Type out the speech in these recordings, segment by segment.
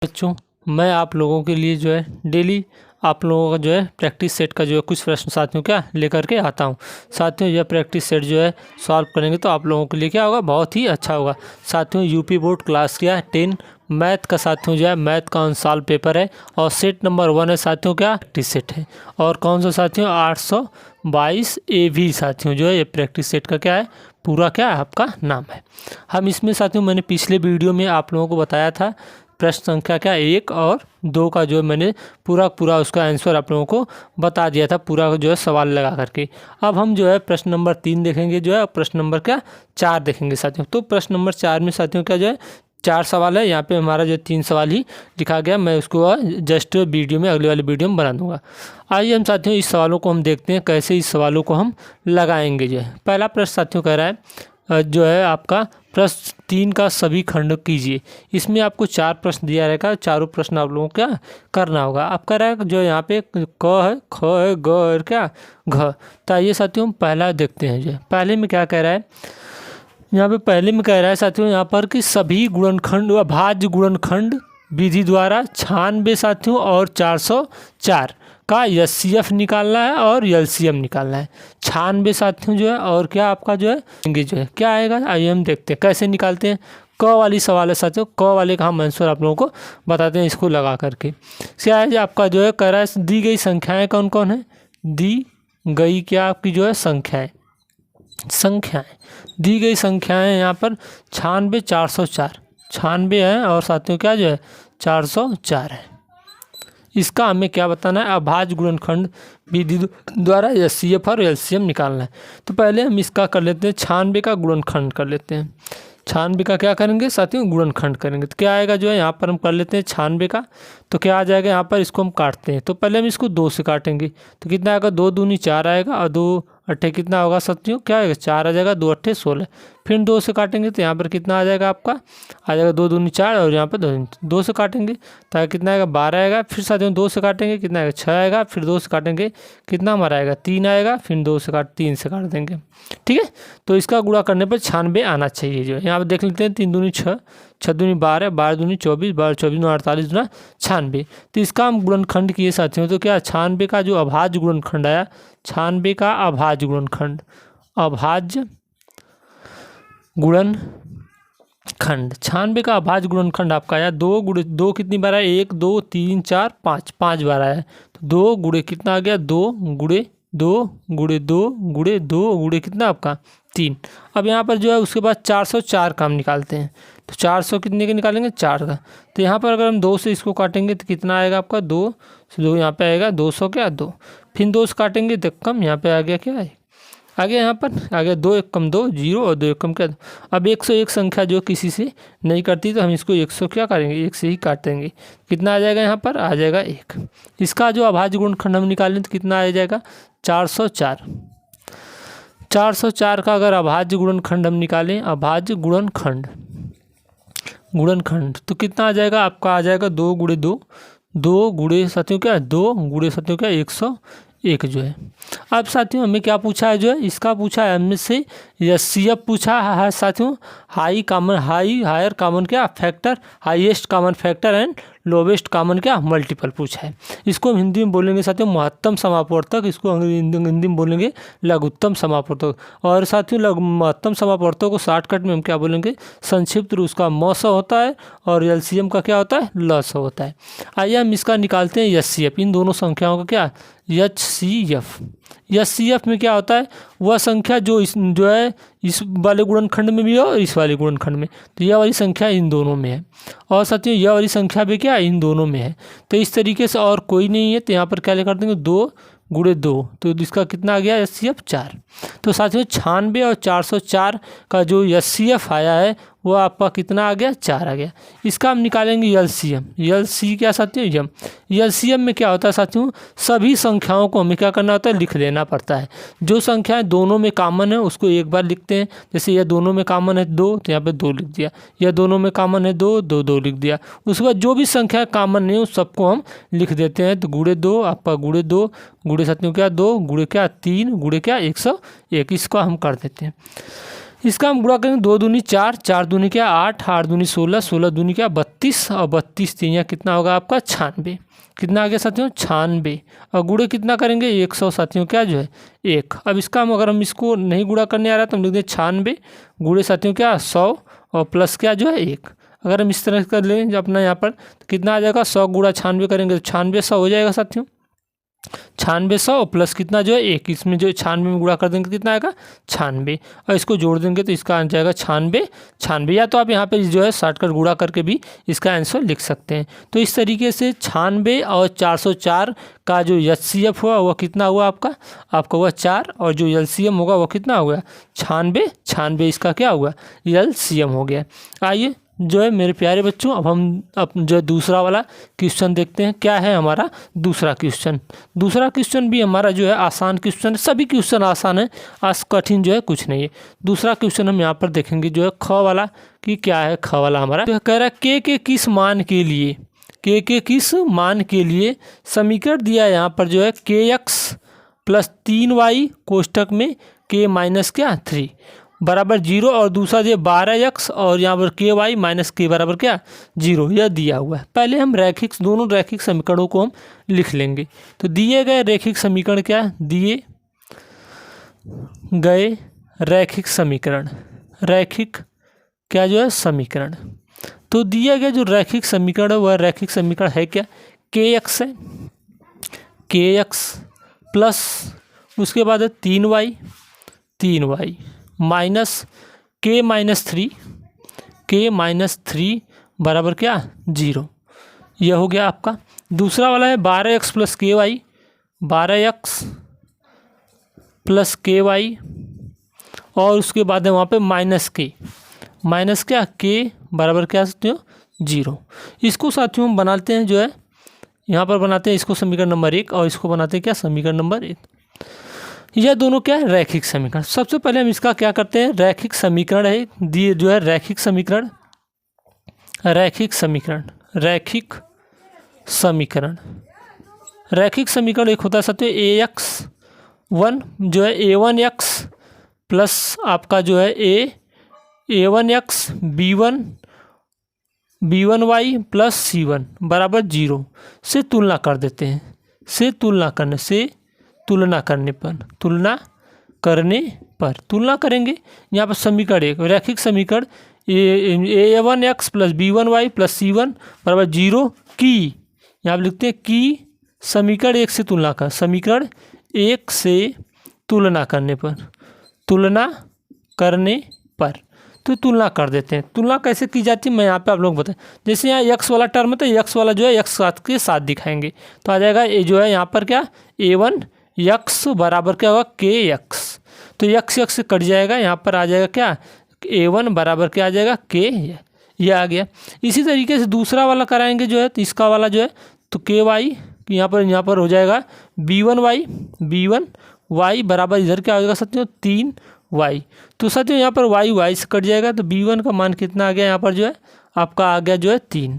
बच्चों, मैं आप लोगों के लिए जो है डेली आप लोगों का जो है प्रैक्टिस सेट का जो है कुछ प्रश्न साथियों क्या लेकर के आता हूँ। साथियों यह प्रैक्टिस सेट जो है सॉल्व करेंगे तो आप लोगों के लिए क्या होगा, बहुत ही अच्छा होगा। साथियों यूपी बोर्ड क्लास क्या है 10 मैथ का साथियों जो है मैथ का अनसॉल्व पेपर है और सेट नंबर 1 है साथियों क्या प्रैक्टिस सेट है। और कौन सा साथियों 822 AV साथियों जो है ये प्रैक्टिस सेट का क्या है पूरा क्या है आपका नाम है। हम इसमें साथियों मैंने पिछले वीडियो में आप लोगों को बताया था प्रश्न संख्या क्या 1 और 2 का जो मैंने पूरा उसका आंसर आप लोगों को बता दिया था, पूरा जो है सवाल लगा करके। अब हम जो है प्रश्न नंबर 3 देखेंगे जो है, प्रश्न नंबर क्या 4 देखेंगे साथियों। तो प्रश्न नंबर 4 में साथियों क्या जो है 4 सवाल है, यहाँ पे हमारा जो 3 सवाल ही लिखा गया, मैं उसको जस्ट वीडियो में अगले वाले वीडियो में बना दूंगा। आइए हम साथियों इस सवालों को हम देखते हैं कैसे इस सवालों को हम लगाएंगे। जो है पहला प्रश्न साथियों कह रहा है जो है आपका प्रश्न 3 का सभी खंड कीजिए। इसमें आपको 4 प्रश्न दिया रहेगा, चारों प्रश्न आप लोगों को क्या करना होगा। आप कह रहा है जो यहाँ पे क है, ख है, ग है क्या घ। तो आइए साथियों हम पहला देखते हैं। जो पहले में क्या कह रहा है, यहाँ पे पहले में कह रहा है साथियों यहाँ पर कि सभी गुणनखंड व भाज्य गुणनखंड विधि द्वारा 96 साथियों और 404 का एचसीएफ निकालना है और एलसीएम निकालना है। 96 साथियों जो है और क्या आपका जो है जो है क्या आएगा, आइए हम देखते हैं कैसे निकालते हैं। क वाली सवाल है साथियों, क वाले का हम आंसर आप लोगों को बताते हैं इसको लगा करके। क्या है आपका जो है कह रहा है दी गई संख्याएं कौन कौन है, दी गई क्या आपकी जो है संख्याएं दी गई संख्याएं यहाँ पर 96 404 96 है और साथियों क्या जो है 404 है। इसका हमें क्या बताना है, अभाज्य गुणनखंड विधि द्वारा एचसीएफ और एलसीएम निकालना है। तो पहले हम इसका कर लेते हैं 96 का गुणनखंड कर लेते हैं। 96 का क्या करेंगे साथियों गुणनखंड करेंगे। तो क्या आएगा जो है यहाँ पर हम कर लेते हैं 96 का, तो क्या आ जाएगा यहाँ पर इसको हम काटते हैं। तो पहले हम इसको 2 से काटेंगे तो कितना आएगा 2 दूनी 4 आएगा और 2 अट्ठे कितना होगा साथियों क्या आएगा 4 आ जाएगा, 2 अट्ठे 16। फिर 2 से काटेंगे तो यहाँ पर कितना आ जाएगा आपका आ जाएगा 2 दूनी 4 और यहाँ पर 2 से काटेंगे तो कितना आएगा 12 आएगा। फिर साथियों 2 से काटेंगे कितना आएगा 6 आएगा। फिर 2 से काटेंगे कितना हमारा आएगा 3 आएगा। फिर 3 से काट देंगे, ठीक है। तो इसका गुणा करने पर 96 आना चाहिए। जो है यहाँ पर देख लेते हैं 3 दूनी 6, 6 दूनी 12, 12 दूनी 24, 12 24 दूनी 48 दूना 96। तो इसका हम गुणनखंड किए साथियों तो क्या 96 का जो अभाज्य गुणनखंड आया, 96 का अभाज्य गुणनखंड, अभाज्य गुणनखंड 96 का अभाज्य गुणनखंड आपका आया 2 गुणे 2 कितनी बार आया 1 2 3 4 5 5 बार आया। तो 2 गुणे कितना आ गया 2 गुणे 2 गुणे 2 गुणे 2 गुणे कितना आपका 3। अब यहाँ पर जो है उसके बाद 404 का हम निकालते हैं। तो 400 कितने के निकालेंगे 4 का। तो यहाँ पर अगर हम 2 से इसको काटेंगे तो कितना आएगा आपका 2 से 2 यहाँ पे आएगा 200 क्या 2। फिर 2 से काटेंगे तो कम यहाँ पे आ गया क्या है आगे यहाँ पर आ गया 2 1 कम 2 0 और 2 1 कम क्या 2। अब 101 संख्या जो किसी से नहीं करती तो हम इसको 100 क्या करेंगे 1 से ही काट देंगे। कितना आ जाएगा यहाँ पर आ जाएगा 1। इसका जो अभाज्य गुणनखंड हम निकालें तो कितना आ जाएगा 404। 404 का अगर अभाज्य गुणनखंड हम निकालें, अभाज्य गुणनखंड तो कितना आ जाएगा आपका आ जाएगा 2 गुणे 2 2 गुणे साथियों क्या 2 गुणे साथियों क्या 101 जो है। अब साथियों हमें क्या पूछा है जो है इसका पूछा है हमें से एचसीएफ पूछा है साथियों, हायर कॉमन क्या factor, highest common factor and lowest common क्या मल्टीपल पूछा है। इसको हम हिंदी में बोलेंगे साथियों महत्तम समापवर्तक, इसको हिंदी में बोलेंगे लघुत्तम समापवर्तक। और साथियों महत्तम समापवर्तक को शॉर्टकट में हम क्या बोलेंगे संक्षिप्त रूप उसका मौस होता है और एलसीएम का क्या होता है लस होता है। आइए हम इसका निकालते हैं एचसीएफ, इन दोनों संख्याओं का क्या एचसीएफ में क्या होता है वह संख्या जो है इस वाले गुणनखंड में भी है और इस वाले गुणनखंड में। तो यह वाली संख्या इन दोनों में है और साथियों यह वाली संख्या भी क्या इन दोनों में है। तो इस तरीके से और कोई नहीं है तो यहाँ पर क्या ले कर देंगे 2 गुणे 2 तो इसका कितना आ गया एचसीएफ 4। तो साथियों 96 और 404 का जो एचसीएफ आया है वो आपका कितना आ गया 4 आ गया। इसका हम निकालेंगे एलसीएम, एलसी क्या साथियों एम। एलसीएम में क्या होता है साथियों सभी संख्याओं को हमें क्या करना होता है लिख देना पड़ता है। जो संख्याएं दोनों में कॉमन है उसको एक बार लिखते हैं, जैसे यह दोनों में कॉमन है 2 तो यहाँ पे 2 लिख दिया, यह दोनों में कॉमन है 2 2 2 लिख दिया। उसके बाद जो भी संख्या कॉमन नहीं उस सबको हम लिख देते हैं। तो गुणे 2 आपका गुणे 2 गुणे साथियों क्या 2 गुणे क्या 3 गुणे क्या 101, इसको हम कर देते हैं। इसका हम गुणा करेंगे 2 दूनी 4, 4 दूनी क्या 8, 8 दूनी 16, 16 दूनी क्या 32 और 32 तीन कितना होगा आपका 96। कितना आ गया साथियों 96। और गुणे कितना करेंगे 100 साथियों क्या जो है 1। अब इसका हम अगर हम इसको नहीं गुणा करने आ रहा तो हम लिख दें 96 गुणे साथियों क्या 100 और प्लस क्या जो है 1। अगर हम इस तरह कर लें अपना यहाँ पर तो कितना आ जाएगा 100 गुणा 96 करेंगे तो 96 100 हो जाएगा साथियों। 96 100 प्लस कितना जो है 1, इसमें जो 96 में गुणा कर देंगे कितना आएगा 96 और इसको जोड़ देंगे तो इसका आ जाएगा 96 96। या तो आप यहाँ पे जो है शॉर्टकट गुणा करके भी इसका आंसर लिख सकते हैं। तो इस तरीके से 96 और 404 का जो एचसीएफ हुआ वह कितना हुआ आपका हुआ 4 और जो एलसीएम होगा वो कितना हो गया 96 96 इसका क्या हुआ एलसीएम हो गया। आइए जो है मेरे प्यारे बच्चों अब हम जो है दूसरा वाला क्वेश्चन देखते हैं। क्या है हमारा दूसरा क्वेश्चन। दूसरा क्वेश्चन भी हमारा जो है आसान क्वेश्चन है, सभी क्वेश्चन आसान है, आज कठिन जो है कुछ नहीं है। दूसरा क्वेश्चन हम यहाँ पर देखेंगे जो है ख वाला कि क्या है ख वाला हमारा तो कह रहा है के किस मान के लिए के किस मान के लिए समीकरण दिया है यहाँ पर जो है के एक्स प्लस 3y कोष्टक में के माइनस क्या 3 बराबर 0 और दूसरा जो 12x और यहाँ पर के वाई माइनस के बराबर क्या 0 यह दिया हुआ है। पहले हम दोनों रैखिक समीकरणों को हम लिख लेंगे। तो दिए गए रैखिक समीकरण क्या दिए गए रैखिक समीकरण रैखिक क्या जो है समीकरण। तो दिया गया जो रैखिक समीकरण है वह रैखिक समीकरण है क्या के एक्स है के एक्स प्लस उसके बाद है 3y माइनस के माइनस 3 बराबर क्या 0 यह हो गया आपका। दूसरा वाला है 12x प्लस के वाई 12x प्लस के वाई और उसके बाद है वहाँ पे माइनस क्या के बराबर क्या साथियों 0। इसको साथियों हम बनाते हैं जो है यहाँ पर बनाते हैं इसको समीकरण नंबर 1 और इसको बनाते हैं क्या समीकरण नंबर 1। यह दोनों क्या है रैखिक समीकरण। सबसे पहले हम इसका क्या करते हैं रैखिक समीकरण है दिए जो है रैखिक समीकरण एक होता है साथियों ax1 जो है a1x प्लस आपका जो है a1x b1y प्लस c1 बराबर 0 से तुलना कर देते हैं तुलना करेंगे यहाँ पर समीकरण एक रैखिक समीकरण a1x plus b1y plus c1 बराबर 0 की यहाँ पर लिखते हैं कि समीकरण एक से तुलना करने पर तो तुलना कर देते हैं। तुलना कैसे की जाती है मैं यहाँ पे आप लोग बताएं। जैसे यहाँ x वाला टर्म है तो x वाला जो है x के साथ दिखाएंगे तो आ जाएगा ये जो है यहाँ पर क्या a1x बराबर क्या होगा kx तो x से कट जाएगा यहाँ पर आ जाएगा क्या a1 बराबर क्या आ जाएगा k ये आ गया। इसी तरीके से दूसरा वाला कराएंगे जो है तो इसका वाला जो है तो के वाई यहाँ पर हो जाएगा b1y बराबर इधर क्या हो जाएगा साथियों 3y तो साथियों यहाँ पर y से कट जाएगा तो b1 का मान कितना आ गया यहाँ पर जो है आपका आ गया जो है 3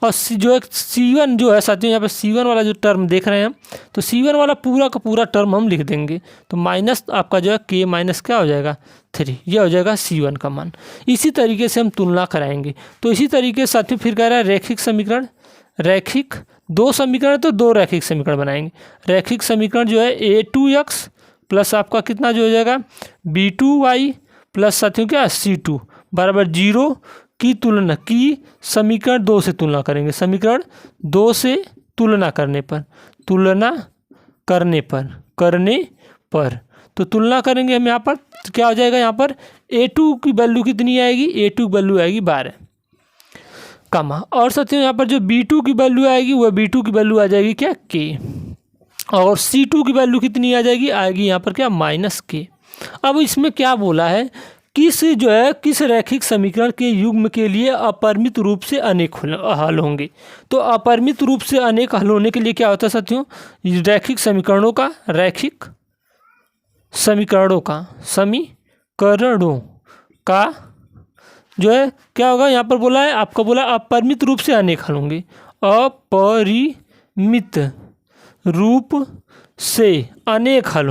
और जो है c1 जो है साथियों यहाँ पर c1 वाला जो टर्म देख रहे हैं हम तो c1 वाला पूरा का पूरा टर्म हम लिख देंगे तो माइनस आपका जो है k माइनस क्या हो जाएगा 3 यह हो जाएगा c1 का मान। इसी तरीके से हम तुलना कराएंगे। तो इसी तरीके से साथियों फिर कह रहा है रैखिक दो समीकरण तो दो रैखिक समीकरण बनाएंगे। रैखिक समीकरण जो है a2x प्लस आपका कितना जो हो जाएगा b2y प्लस साथियों क्या c2 बराबर 0 की तुलना की समीकरण 2 से तुलना करेंगे। समीकरण 2 से तुलना करने पर तो तुलना करेंगे हम यहाँ पर तो क्या हो जाएगा यहाँ पर a2 की वैल्यू कितनी आएगी a2 की वैल्यू आएगी 12 कमा और साथियों यहाँ पर जो b2 की वैल्यू आएगी वह b2 की वैल्यू आ जाएगी क्या k और c2 की वैल्यू कितनी आ जाएगी यहाँ पर क्या माइनस k। अब इसमें क्या बोला है किस रैखिक समीकरण के युग्म के लिए अपरिमित रूप से अनेक हल होंगे। तो अपरिमित रूप से अनेक हल होने के लिए क्या होता है साथियों रैखिक समीकरणों का जो है क्या होगा यहाँ पर बोला है आपका बोला अपरिमित रूप से अनेक हल होंगे। अपरिमित रूप से अनेक हल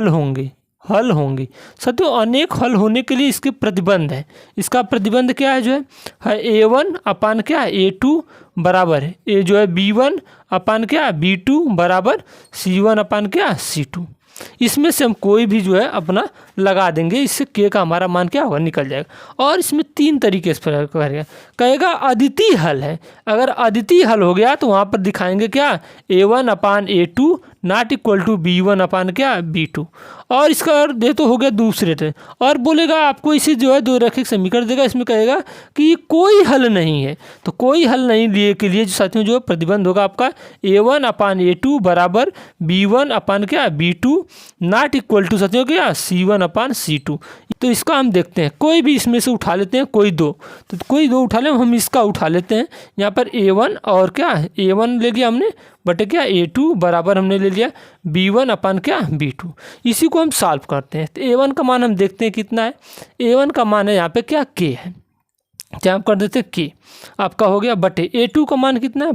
होंगे हल होंगे। साथियों अनेक हल होने के लिए इसके प्रतिबंध है। इसका प्रतिबंध क्या है जो है A1 अपान क्या है A2 बराबर है ए जो है B1 अपान क्या B2 बराबर C1 अपान क्या C2। इसमें से हम कोई भी जो है अपना लगा देंगे, इससे के का हमारा मान क्या होगा निकल जाएगा। और इसमें 3 तरीके से करेगा। कहेगा अद्वितीय हल है, अगर अद्वितीय हल हो गया तो वहाँ पर दिखाएंगे क्या A1 upon A2 not equal to B1 upon क्या B2। और इसका अर्थ दे तो हो गया दूसरे थे। और बोलेगा आपको इसे जो है 2 रैखिक समीकरण देगा, इसमें कहेगा कि कोई हल नहीं है। तो कोई हल नहीं लिए के लिए जो साथियों जो प्रतिबंध होगा आपका A1 अपान A2 बराबर B1 अपान क्या B2 नॉट इक्वल टू साथियों क्या C1 अपान C2। तो इसका हम देखते हैं, कोई भी इसमें से उठा लेते हैं, कोई 2, तो कोई 2 उठा लें, हम इसका उठा लेते हैं। यहाँ पर A1 और क्या A1 ले लिया हमने बटे क्या A2 बराबर हमने ले लिया B1 अपान क्या B2। इसी को हम सॉल्व करते हैं। तो A1 का मान हम देखते हैं कितना है। A1 का मान है यहाँ पे क्या K है, क्या हम कर देते हैं K आपका हो गया बटे A2 का मान कितना है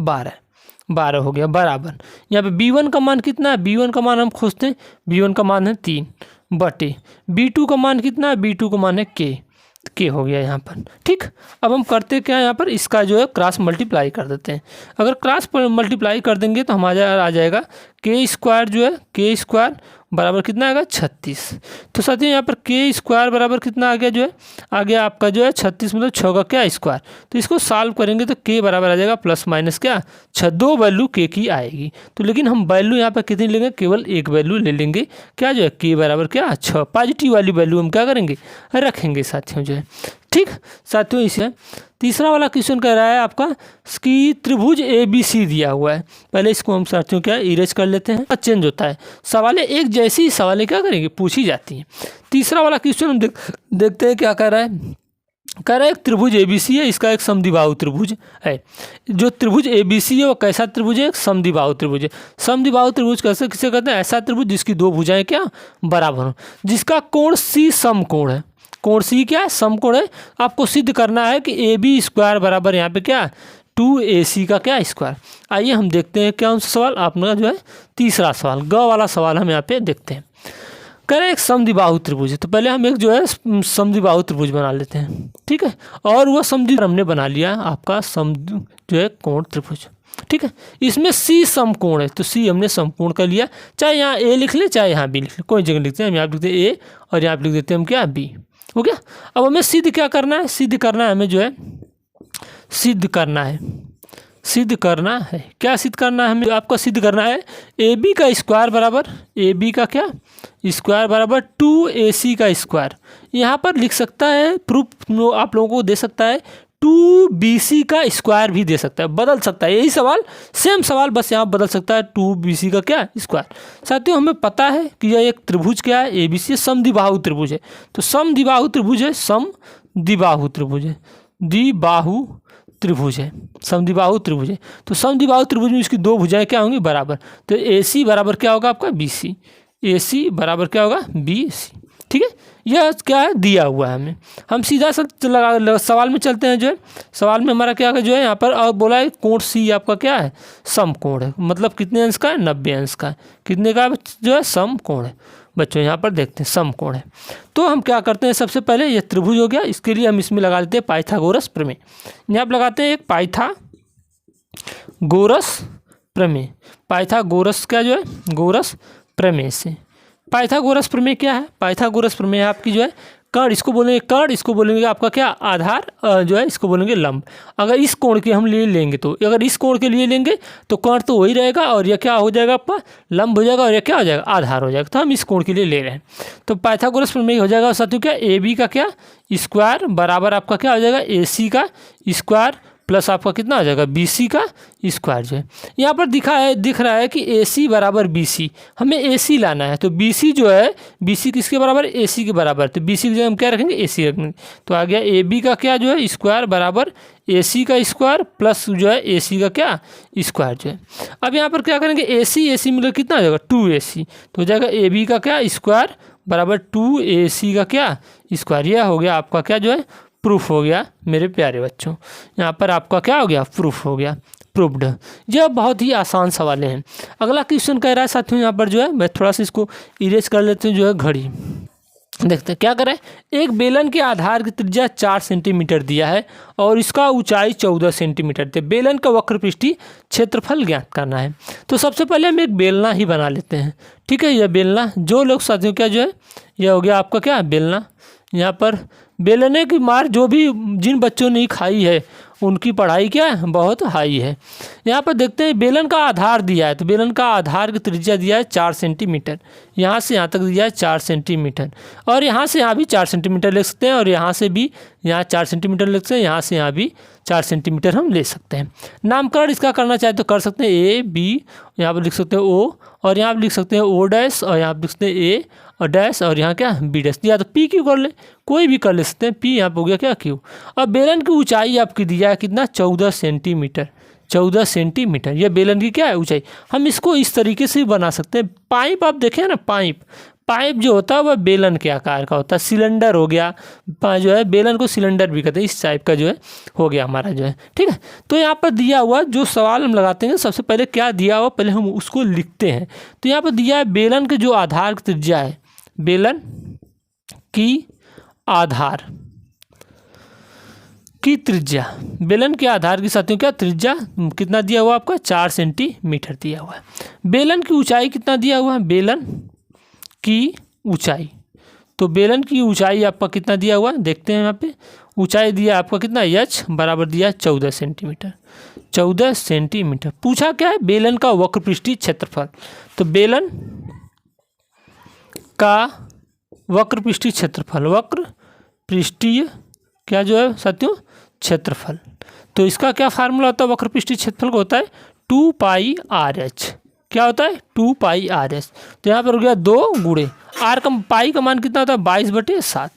12 हो गया बराबर। यहाँ पे B1 का मान कितना है, B1 का मान हम खोजते हैं, B1 का मान है 3 बटे B2 का मान कितना है, B2 का मान है K हो गया यहाँ पर। ठीक, अब हम करते क्या है यहाँ पर इसका जो है क्रॉस मल्टीप्लाई कर देते हैं। अगर क्रॉस मल्टीप्लाई कर देंगे तो हमारा आ जाएगा K स्क्वायर जो है K स्क्वायर बराबर कितना आएगा 36। तो साथियों यहाँ पर K स्क्वायर बराबर कितना आ गया जो है आ गया आपका जो है 36 मतलब 6 का क्या स्क्वायर। तो इसको सॉल्व करेंगे तो K बराबर आ जाएगा प्लस माइनस क्या 6, 2 वैल्यू K की आएगी। तो लेकिन हम वैल्यू यहाँ पर कितनी लेंगे, केवल एक वैल्यू ले लेंगे क्या जो है K बराबर क्या 6, पॉजिटिव वाली वैल्यू हम क्या करेंगे रखेंगे साथियों जो है। ठीक साथियों, इसे तीसरा वाला क्वेश्चन कह रहा है आपका कि त्रिभुज ABC दिया हुआ है। पहले इसको हम साथियों क्या इरेज कर लेते हैं, चेंज होता है सवालें एक जैसी सवालें क्या करेंगे पूछी जाती हैं। तीसरा वाला क्वेश्चन हम देखते हैं क्या कह रहा है। कह रहा है एक त्रिभुज ABC है, इसका एक समद्विबाहु त्रिभुज है। जो त्रिभुज ABC है वो कैसा त्रिभुज है, एक समद्विबाहु त्रिभुज है। समद्विबाहु त्रिभुज कैसे किसे कहते हैं, ऐसा त्रिभुज जिसकी 2 भुजाएं क्या बराबर हो, जिसका कोण C समकोण है। कोण C क्या है समकोण है। आपको सिद्ध करना है कि AB स्क्वायर बराबर यहाँ पे क्या 2AC का क्या स्क्वायर। आइए हम देखते हैं क्या उनसे सवाल अपना जो है तीसरा सवाल ग वाला सवाल हम यहाँ पे देखते हैं। कह रहे एक समद्विबाहु त्रिभुज है, तो पहले हम एक जो है समद्विबाहु त्रिभुज बना लेते हैं। ठीक है, और वह समद्विबाहु हमने बना लिया आपका जो है कोण त्रिभुज। ठीक है, इसमें C समकोण है, तो C हमने समकोण कर लिया, चाहे यहाँ A लिख ले चाहे यहाँ B लिख ले, कोई जगह लिखते हैं। हम यहाँ लिखते हैं A और यहाँ लिख देते हैं हम क्या B। हो गया। अब हमें सिद्ध क्या करना है, सिद्ध करना है हमें जो है सिद्ध करना है क्या सिद्ध करना है हमें, आपका सिद्ध करना है AB का स्क्वायर बराबर AB का क्या स्क्वायर बराबर 2AC का स्क्वायर। यहाँ पर लिख सकता है प्रूफ आप लोगों को दे सकता है 2BC का स्क्वायर भी दे सकता है, बदल सकता है। यही सवाल सेम सवाल बस यहाँ बदल सकता है 2BC का क्या स्क्वायर। साथियों हमें पता है कि यह एक त्रिभुज क्या है ABC समद्विबाहु त्रिभुज है। तो समद्विबाहु त्रिभुज है, समद्विबाहु त्रिभुज है, द्विबाहु त्रिभुज है, समद्विबाहु त्रिभुज है। तो समद्विबाहु त्रिभुज में इसकी 2 भुजाएं क्या होंगी बराबर। तो AC बराबर क्या होगा आपका BC, AC बराबर क्या होगा BC। ठीक है, यह क्या है दिया हुआ है हमें। हम सीधा सवाल में चलते हैं। जो है सवाल में हमारा क्या है जो है यहाँ पर और बोला है कोण C आपका क्या है समकोण है, मतलब कितने अंश का है 90 अंश का है। कितने का जो है समकोण है बच्चों, यहाँ पर देखते हैं समकोण है। तो हम क्या करते हैं, सबसे पहले ये त्रिभुज हो गया, इसके लिए हम इसमें लगा देते हैं पाइथागोरस प्रमेय। यहाँ पर लगाते हैं एक पाइथागोरस प्रमेय। पाइथागोरस क्या जो है गोरस प्रमेय से। पाइथागोरस प्रमेय क्या है, पाइथागोरस प्रमेय आपकी जो है कर्ण, इसको बोलेंगे कर्ण, इसको बोलेंगे आपका क्या आधार जो है इसको बोलेंगे लंब। अगर इस कोण के हम लिए लेंगे तो अगर इस कोण के लिए लेंगे तो कर्ण तो वही रहेगा और यह क्या हो जाएगा आपका लंब हो जाएगा और यह क्या हो जाएगा आधार हो जाएगा। तो हम इस कोण के लिए ले रहे हैं। तो पाइथागोरस प्रमेय हो जाएगा साथियों क्या AB का क्या स्क्वायर बराबर आपका क्या हो जाएगा AC का स्क्वायर प्लस आपका कितना हो जाएगा BC का स्क्वायर। जो है यहाँ पर दिख रहा है कि AC बराबर BC, हमें AC लाना है। तो BC जो है BC किसके बराबर AC के बराबर, तो BC की जगह हम क्या रखेंगे AC रखेंगे। तो आ गया AB का क्या जो है स्क्वायर बराबर AC का स्क्वायर प्लस जो है AC का क्या स्क्वायर। जो है अब यहाँ पर क्या करेंगे AC मिलकर कितना हो जाएगा 2AC। तो हो जाएगा AB का क्या स्क्वायर बराबर 2AC का क्या स्क्वायर। यह हो गया आपका क्या जो है प्रूफ हो गया मेरे प्यारे बच्चों। यहाँ पर आपका क्या हो गया प्रूफ हो गया, प्रूफ्ड। यह बहुत ही आसान सवाल हैं। अगला क्वेश्चन कह रहा है साथियों यहाँ पर जो है मैं थोड़ा सा इसको इरेज कर लेते हैं जो है घड़ी। देखते हैं क्या करें। एक बेलन के आधार की त्रिज्या 4 सेंटीमीटर दिया है और इसका ऊंचाई 14 सेंटीमीटर थे। बेलन का वक्रपृष्ठीय क्षेत्रफल ज्ञात करना है। तो सबसे पहले हम एक बेलना ही बना लेते हैं। ठीक है, यह बेलना जो लोग साथियों क्या जो है यह हो गया आपका क्या बेलना। यहाँ पर बेलने की मार जो भी जिन बच्चों ने खाई है उनकी पढ़ाई क्या है बहुत हाई है। यहाँ पर देखते हैं बेलन का आधार दिया है, तो बेलन का आधार की त्रिज्या दिया है 4 सेंटीमीटर। यहाँ से यहाँ तक दिया है 4 सेंटीमीटर और यहाँ से यहाँ भी 4 सेंटीमीटर ले सकते हैं और यहाँ से भी यहाँ 4 सेंटीमीटर ले सकते हैं, यहाँ से यहाँ भी 4 सेंटीमीटर हम ले सकते हैं। नामकरण इसका करना चाहे तो कर सकते हैं ए बी, यहाँ पर लिख सकते हैं ओ और यहाँ पर लिख सकते हैं ओ डैश और यहाँ पर लिख सकते हैं ए और डैश और यहाँ क्या बी डैश, या तो पी क्यू कर ले, कोई भी कर ले सकते हैं। पी यहाँ पर हो गया क्या क्यू। अब बेलन की ऊंचाई आपकी दिया है कितना 14 सेंटीमीटर। 14 सेंटीमीटर यह बेलन की क्या है ऊंचाई। हम इसको इस तरीके से भी बना सकते हैं। पाइप आप देखें ना, पाइप जो होता है वह बेलन के आकार का होता है। सिलेंडर हो गया जो है, बेलन को सिलेंडर भी कहते हैं। इस टाइप का जो है हो गया हमारा जो है। ठीक है, तो यहाँ पर दिया हुआ जो सवाल हम लगाते हैं सबसे पहले क्या दिया हुआ पहले हम उसको लिखते हैं। तो यहाँ पर दिया है बेलन के जो आधार की त्रिज्या है, बेलन की आधार की त्रिज्या, बेलन के आधार के साथियों क्या त्रिज्या कितना दिया हुआ आपका 4 सेंटीमीटर दिया हुआ है। बेलन की ऊंचाई कितना दिया हुआ है, बेलन की ऊंचाई, तो बेलन की ऊंचाई आपका कितना दिया हुआ है देखते हैं। यहाँ पे ऊंचाई दिया आपका कितना h बराबर दिया 14 सेंटीमीटर। 14 सेंटीमीटर पूछा क्या है बेलन का वक्रपृष्ठीय क्षेत्रफल। तो बेलन का वक्रपृष्ठीय क्षेत्रफल, वक्रपृष्ठीय क्या जो है साथियों क्षेत्रफल, तो इसका क्या फार्मूला होता है वक्रपृष्ठीय क्षेत्रफल का होता है 2 पाई आर एच। क्या होता है 2 पाई आर एच। तो यहाँ पर हो गया 2 गुणे आर का पाई का मान कितना होता है 22/7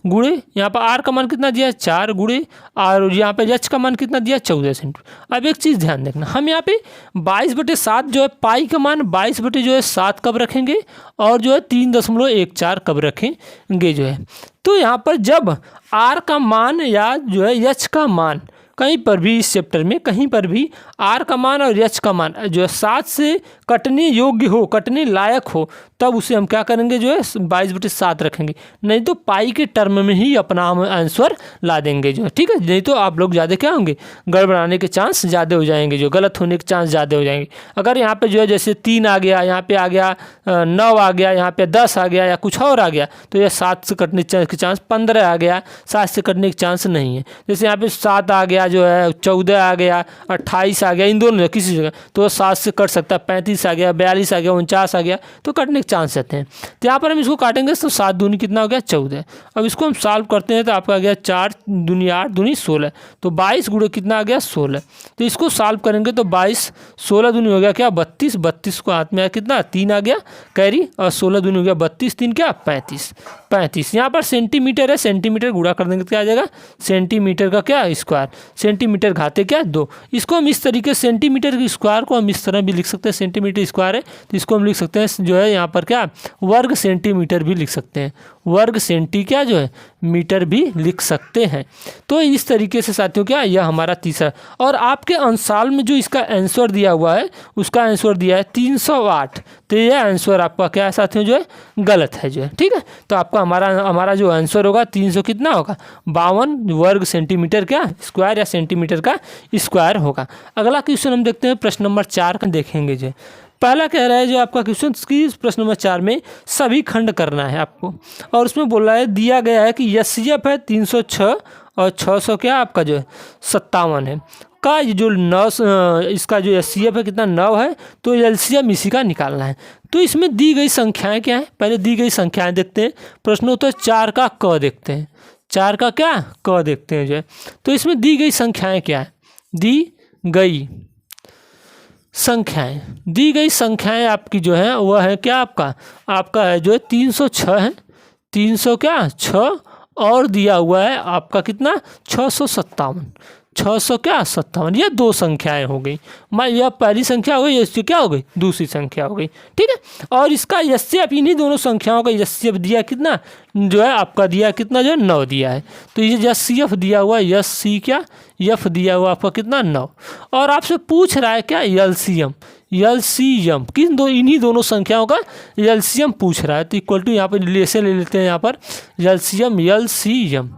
गुणे यहाँ पर आर का मान कितना दिया है 4 गुणे और यहाँ पे एच का मान कितना दिया 14 सेंटीमीटर। अब एक चीज़ ध्यान देखना, हम यहाँ पे 22/7 जो है पाई का मान 22/7 कब रखेंगे और जो है 3.14 कब रखेंगे जो है। तो यहाँ पर जब आर का मान या जो है एच का मान कहीं पर भी इस चैप्टर में कहीं पर भी आर का मान और एच का मान जो है 7 से कटने योग्य हो, कटने लायक हो, तब उसे हम क्या करेंगे जो है 22/7 रखेंगे। नहीं तो पाई के टर्म में ही अपना हम आंसर ला देंगे जो है। ठीक है, नहीं तो आप लोग ज़्यादा क्या होंगे गड़बड़ाने के चांस ज़्यादा हो जाएंगे, जो गलत होने के चांस ज़्यादा हो जाएंगे। अगर यहाँ पे जो है जैसे 3 आ गया, यहाँ पे आ गया 9 आ गया, यहाँ पे 10 आ गया या कुछ और आ गया, तो यह 7 से कटने के चांस 15 आ गया, 7 से कटने के चांस नहीं है। जैसे यहाँ पे 7 आ गया जो है 14 आ गया 28 आ गया, इन दोनों किसी जगह तो 7 से कट सकता है। 35 आ गया 42 आ गया 49 आ गया तो कटने के चांस रहते हैं। तो यहाँ पर हम इसको काटेंगे तो 7 दूनी कितना हो गया 14। अब इसको हम सॉल्व करते हैं तो आपका आ गया 4 दूनी 8 दूनी 16, तो 22 गुणे कितना आ गया 16। तो इसको सॉल्व करेंगे तो 22 16 दूनी हो गया क्या 32, 32 को हाथ में आया कितना 3 आ गया कैरी और 16 दूनी हो गया 32, 3 क्या 35। यहाँ पर सेंटीमीटर है, सेंटीमीटर गुणा कर देंगे तो क्या आ जाएगा सेंटीमीटर का क्या स्क्वायर, सेंटीमीटर घाते क्या 2। इसको हम इस तरीके सेंटीमीटर के स्क्वायर को हम इस तरह भी लिख सकते हैं, सेंटीमीटर स्क्वायर है तो इसको हम लिख सकते हैं जो है यहाँ पर क्या वर्ग सेंटीमीटर भी लिख सकते हैं, वर्ग सेंटी क्या जो है मीटर भी लिख सकते हैं। तो इस तरीके से साथियों क्या यह हमारा तीसरा। और आपके अंशाल में जो इसका आंसर दिया हुआ है उसका आंसर दिया है 308, तो यह आंसर आपका क्या है साथियों जो है गलत है जो है। ठीक है, तो आपका हमारा जो आंसर होगा 300 कितना होगा 52 वर्ग सेंटीमीटर क्या स्क्वायर या सेंटीमीटर का स्क्वायर होगा। अगला क्वेश्चन हम देखते हैं प्रश्न नंबर 4 का देखेंगे जो पहला कह रहा है जो आपका क्वेश्चन की प्रश्न नंबर 4 में सभी खंड करना है आपको, और उसमें बोल रहा है दिया गया है कि एचसीएफ है 306 और 600 क्या आपका जो है 57 है का ये जो 9 इसका जो एचसीएफ है कितना 9 है, तो एलसीएम इसी का निकालना है। तो इसमें दी गई संख्याएं क्या है, पहले दी गई संख्याएं देखते हैं। प्रश्नोत्तर 4 का क देखते हैं, 4 का क्या क देखते हैं जो है। तो इसमें दी गई संख्याएं क्या है, दी गई संख्याएं आपकी जो है वह है क्या आपका है जो है 306 है, 300 क्या 6 और दिया हुआ है आपका कितना 657, 600 क्या 57। ये 2 संख्याएं हो गई, यह पहली संख्या हो गई, इसकी क्या हो गई दूसरी संख्या हो गई। ठीक है, और इसका एचसीएफ इन्हीं दोनों संख्याओं का एचसीएफ दिया कितना जो है आपका दिया कितना जो है 9 दिया है। तो ये एचसीएफ दिया हुआ एचसी क्या एफ दिया हुआ आपका कितना 9, और आपसे पूछ रहा है क्या एलसीएम, एलसीएम, इन्हीं दोनों संख्याओं का एलसीएम पूछ रहा है। तो इक्वल टू यहाँ पर ऐसे ले लेते हैं, यहाँ पर एलसीएम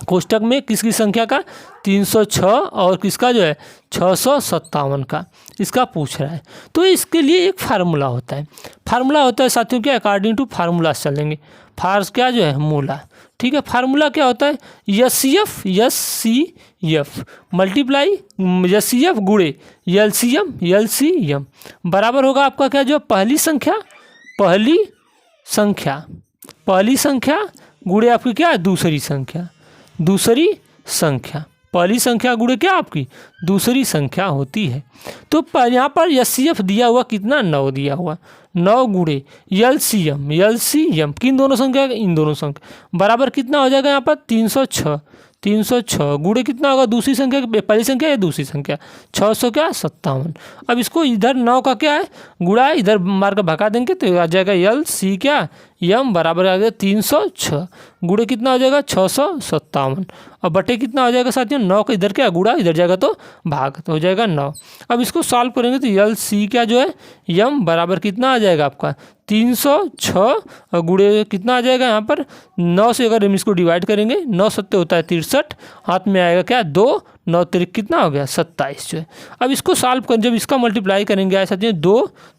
कोष्टक में किसकी संख्या का 306 और किसका जो है 657 का, इसका पूछ रहा है। तो इसके लिए एक फार्मूला होता है, साथियों क्या, अकॉर्डिंग टू फार्मूला चलेंगे। क्या जो है मूला, ठीक है। फार्मूला क्या होता है, एस मल्टीप्लाई एस गुणे एलसीएम बराबर होगा आपका क्या, जो पहली संख्या गुणे आपकी क्या है दूसरी संख्या, पहली संख्या गुणे क्या आपकी दूसरी संख्या होती है। तो यहाँ पर एचसीएफ दिया हुआ कितना 9 दिया हुआ, 9 गुणे एलसीएम किन दोनों संख्या, इन दोनों संख्या बराबर कितना हो जाएगा यहाँ पर 306 गुणे कितना होगा दूसरी संख्या, पहली संख्या या दूसरी संख्या 657। अब इसको इधर 9 का क्या है गुणा, इधर मार कर भगा देंगे तो आ जाएगा एल क्या एम बराबर आ गया 306 गुणे कितना हो जाएगा 657 और बटे कितना हो जाएगा साथियों 9 का इधर क्या गुणा, इधर जाएगा तो भाग, तो हो जाएगा 9। अब इसको सॉल्व करेंगे तो एल क्या जो है एम बराबर कितना आ जाएगा आपका 306 और गुणे कितना आ जाएगा यहाँ पर 9 से अगर हम इसको डिवाइड करेंगे 9 सत्ते होता है 63, हाथ में आएगा क्या 2, 9 तिरिक कितना हो गया 27 जो है। अब इसको सॉल्व कर जब इसका मल्टीप्लाई करेंगे आए साथियों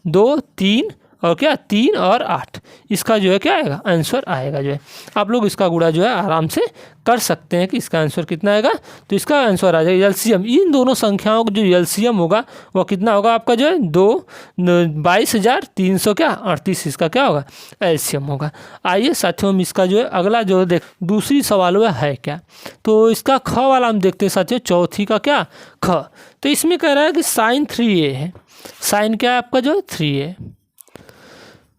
2 3 और क्या 3 और 8, इसका जो है क्या आएगा आंसर आएगा जो है। आप लोग इसका गुणा जो है आराम से कर सकते हैं कि इसका आंसर कितना आएगा, तो इसका आंसर आ जाएगा एलसीएम, इन दोनों संख्याओं का जो एलसीएम होगा वो कितना होगा आपका जो है 22,300 क्या 38, इसका क्या होगा एलसीएम होगा। आइए साथियों हम इसका जो है अगला जो देख दूसरी सवाल है क्या, तो इसका ख वाला हम देखते हैं साथियों, चौथी का क्या ख। तो इसमें कह रहा है कि साइन 3a है, साइन क्या है आपका जो है 3a,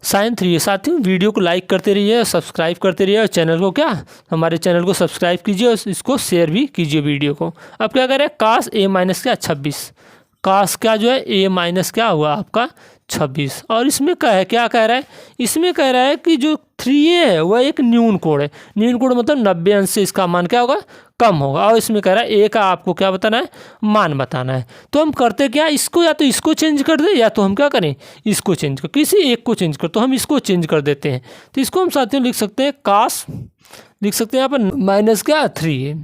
साइन 3a। साथियों वीडियो को लाइक करते रहिए, सब्सक्राइब करते रहिए और चैनल को क्या हमारे चैनल को सब्सक्राइब कीजिए और इसको शेयर भी कीजिए वीडियो को। अब क्या करें कास a माइनस क्या 26, कास क्या जो है a माइनस क्या हुआ आपका 26। और इसमें क्या कह रहा है, इसमें कह रहा है कि जो 3a है वह एक न्यून कोण है, न्यून कोण मतलब 90 अंश से इसका मान क्या होगा कम होगा। और इसमें कह रहा है a का आपको क्या बताना है मान बताना है। तो हम करते क्या, इसको या तो इसको चेंज कर दे या तो हम क्या करें इसको चेंज कर, किसी एक को चेंज कर, तो हम इसको चेंज कर देते हैं। तो इसको हम साथियों लिख सकते हैं कास, लिख सकते हैं यहाँ पर माइनस क्या 3a,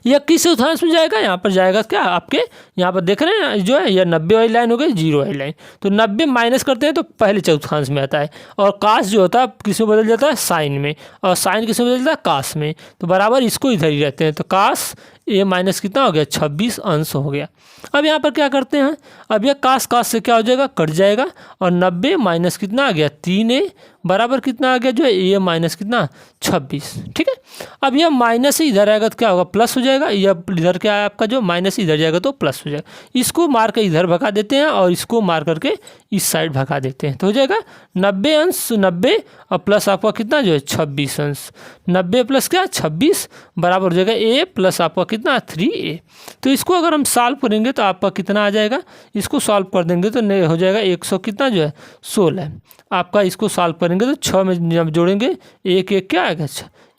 यह किस चौथांश में जाएगा, यहाँ पर जाएगा क्या आपके यहाँ पर देख रहे हैं जो है यह 90 वाली लाइन हो गई 0 वाली लाइन, तो 90 माइनस करते हैं तो पहले चौथांश में आता है। और कास जो होता है किस में बदल जाता है साइन में, और साइन किस में बदल जाता है कास में, तो बराबर इसको इधर ही रहते हैं। तो कास a माइनस कितना हो गया 26 अंश हो गया। अब यहाँ पर क्या करते हैं, अब यह कास से क्या हो जाएगा कट जाएगा, और 90 माइनस कितना आ गया 3a बराबर कितना आ गया जो है a माइनस कितना 26, ठीक है। अब यह माइनस से इधर आएगा तो क्या होगा प्लस हो जाएगा, यह इधर क्या है आपका जो माइनस इधर जाएगा तो प्लस हो जाएगा। इसको मार कर इधर भगा देते हैं और इसको मार करके इस साइड भगा देते हैं, तो हो जाएगा 90 अंश 90 और प्लस आपका कितना जो है 26 अंश, 90 प्लस क्या 26 बराबर हो जाएगा a प्लस आपका कितना 3a। तो इसको अगर हम सॉल्व करेंगे तो आपका कितना आ जाएगा, इसको सॉल्व कर देंगे तो हो जाएगा 100 कितना जो है 16 आपका। इसको सॉल्व करेंगे तो 6 में जब जोड़ेंगे 1 1 क्या आएगा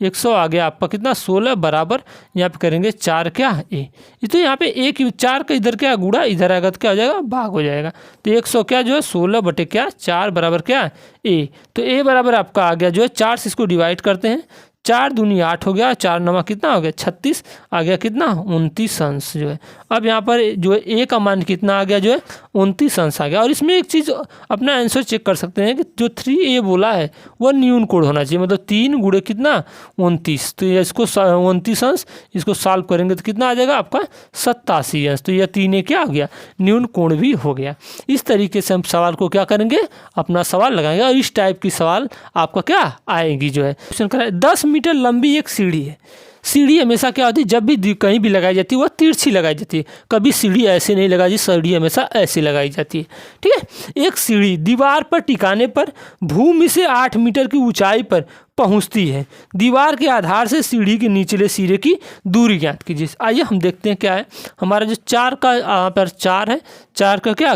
100 आ गया आपका कितना 16 बराबर यहाँ पे करेंगे 4 क्या a। तो यहाँ पे 1 4 का इधर क्या गुणा, इधर आएगा तो क्या हो जाएगा भाग हो जाएगा। तो 100 क्या जो है 16 बटे क्या 4 बराबर क्या a। तो a बराबर आपका आ गया जो है 4 से इसको डिवाइड करते हैं, 4 दूनी 8 हो गया, 4 9 कितना हो गया 36 आ गया कितना 29 अंश जो है। अब यहाँ पर जो है a का मान कितना आ गया जो है 29 अंश आ गया। और इसमें एक चीज़ अपना आंसर चेक कर सकते हैं कि जो 3a बोला है वह न्यून कोण होना चाहिए, मतलब 3 गुणे कितना 29, तो ये इसको 29 अंश इसको सॉल्व करेंगे तो कितना आ जाएगा आपका 87 अंश। तो यह 3a क्या हो गया न्यून कोण भी हो गया। इस तरीके से हम सवाल को क्या करेंगे अपना सवाल लगाएंगे, और इस टाइप की सवाल आपका क्या आएगी जो है। क्वेश्चन करा 10 मीटर लंबी एक सीढ़ी है, सीढ़ी हमेशा क्या होती है जब भी कहीं भी लगाई जाती है वह तिरछी लगाई जाती है, कभी सीढ़ी ऐसे नहीं लगाई जाती, सीढ़ी हमेशा ऐसे लगाई जाती है, ठीक है। एक सीढ़ी दीवार पर टिकाने पर भूमि से 8 मीटर की ऊंचाई पर पहुंचती है, दीवार के आधार से सीढ़ी के निचले सिरे की दूरी ज्ञात कीजिए। आइए हम देखते हैं क्या है हमारा जो 4 का यहाँ पर 4 है, 4 का क्या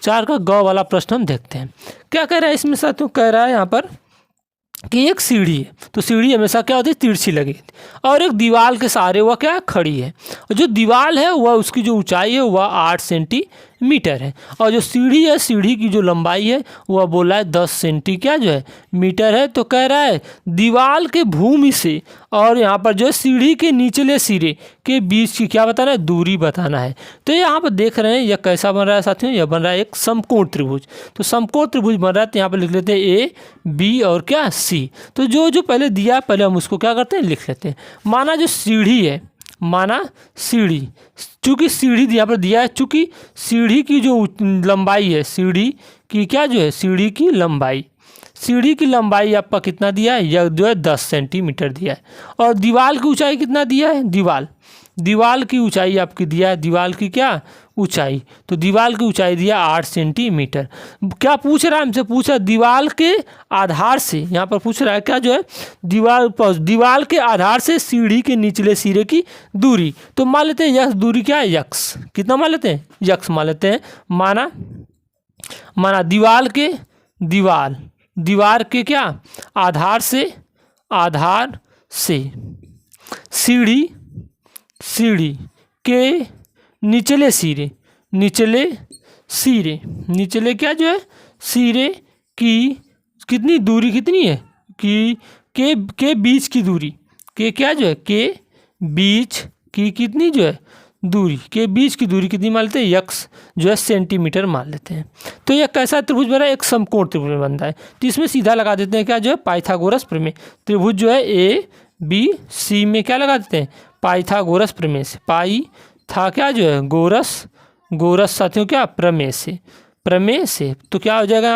4 का ग वाला प्रश्न हम देखते हैं क्या कह रहा है इसमें साथियों। कह रहा है यहाँ पर कि एक सीढ़ी है, तो सीढ़ी हमेशा क्या होती है तिरछी लगी, और एक दीवार के सहारे वह क्या खड़ी है, और जो दीवार है वह उसकी जो ऊंचाई है वह 8 सेंटीमीटर मीटर है। और जो सीढ़ी है, सीढ़ी की जो लंबाई है वह बोला है 10 सेंटी क्या जो है मीटर है। तो कह रहा है दीवार के भूमि से और यहाँ पर जो है सीढ़ी के निचले सिरे के बीच की क्या बताना है, दूरी बताना है। तो यहाँ पर देख रहे हैं यह कैसा बन रहा है साथियों, यह बन रहा है एक समकोण त्रिभुज। तो समकोण त्रिभुज बन रहा है तो यहाँ पर लिख लेते हैं ए बी और क्या सी। तो जो जो पहले दिया पहले हम उसको क्या करते हैं लिख लेते हैं। माना जो सीढ़ी है, माना सीढ़ी, चूँकि सीढ़ी यहाँ पर दिया है, चूँकि सीढ़ी की जो लंबाई है, सीढ़ी की क्या जो है सीढ़ी की लंबाई, सीढ़ी की लंबाई आपका कितना दिया है, यह जो है 10 सेंटीमीटर दिया है। और दीवार की ऊंचाई कितना दिया है, दीवार की ऊंचाई आपकी दिया है, दीवार की क्या ऊंचाई, तो दीवार की ऊंचाई दिया 8 सेंटीमीटर। क्या पूछ रहा है हमसे, पूछा दीवार के आधार से, यहाँ पर पूछ रहा है क्या जो है दीवार के आधार से सीढ़ी के निचले सिरे की दूरी। तो मान लेते हैं यक्स दूरी क्या है, यक्स कितना मान लेते हैं, यक्स मान लेते हैं। माना दीवार के क्या आधार से सीढ़ी के निचले क्या जो है सिरे की कितनी दूरी कितनी है कि के बीच की दूरी, के क्या जो है के बीच की कितनी जो है दूरी, के बीच की दूरी कितनी मान लेते हैं, यक्स जो है सेंटीमीटर मान लेते हैं। तो यह कैसा त्रिभुज बन रहा है, एक समकोण त्रिभुज बन रहा है। तो इसमें सीधा लगा देते हैं क्या जो है पाइथागोरस प्रमेय। त्रिभुज जो है ए बी सी में क्या लगा देते हैं, पाइथागोरस प्रमेय से। पाई था क्या जो है गोरस साथियों क्या प्रमेय से। तो क्या हो जाएगा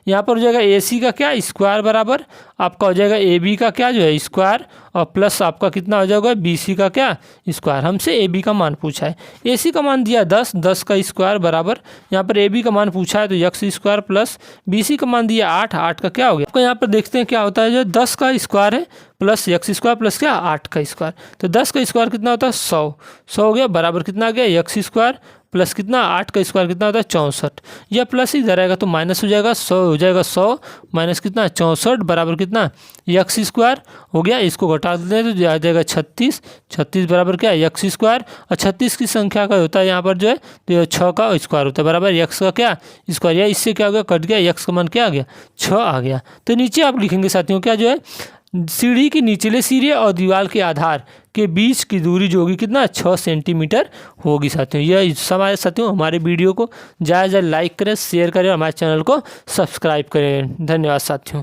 यहाँ पर हो जाएगा ए सी का क्या स्क्वायर बराबर आपका हो जाएगा ए बी का क्या जो है स्क्वायर और प्लस आपका कितना हो जाएगा बी सी का क्या स्क्वायर। हमसे ए बी का मान पूछा है, ए सी का मान दिया 10 का स्क्वायर बराबर यहाँ पर ए बी का मान पूछा है तो x square plus b c का मान दिया 8 का क्या हो गया आपका, यहाँ पर देखते हैं क्या होता है जो 10 का स्क्वायर है प्लस यक्स स्क्वायर प्लस क्या 8 का स्क्वायर। तो 10 का स्क्वायर कितना होता है 100 हो गया बराबर कितना आ गया यक्स स्क्वायर प्लस कितना 8 का स्क्वायर कितना होता है 64। यह प्लस इधर आएगा तो माइनस हो जाएगा 100 हो जाएगा 100 माइनस कितना 64 बराबर कितना यक्स स्क्वायर हो गया। इसको घटा देते हैं तो आ जाएगा 36 बराबर क्या यक्स स्क्वायर और 36 की संख्या का होता है यहाँ पर जो है तो 6 का स्क्वायर होता है बराबर यक्स का क्या स्क्वायर। या इससे क्या हो गया कट गया यक्स का मान क्या आ गया 6 आ गया। तो नीचे आप लिखेंगे साथियों क्या जो है सीढ़ी के निचले सिरे और दीवार के आधार के बीच की दूरी जो होगी कितना 6 सेंटीमीटर होगी साथियों। यह समय साथियों हमारे वीडियो को ज़्यादा से ज़्यादा लाइक करें, शेयर करें और हमारे चैनल को सब्सक्राइब करें। धन्यवाद साथियों।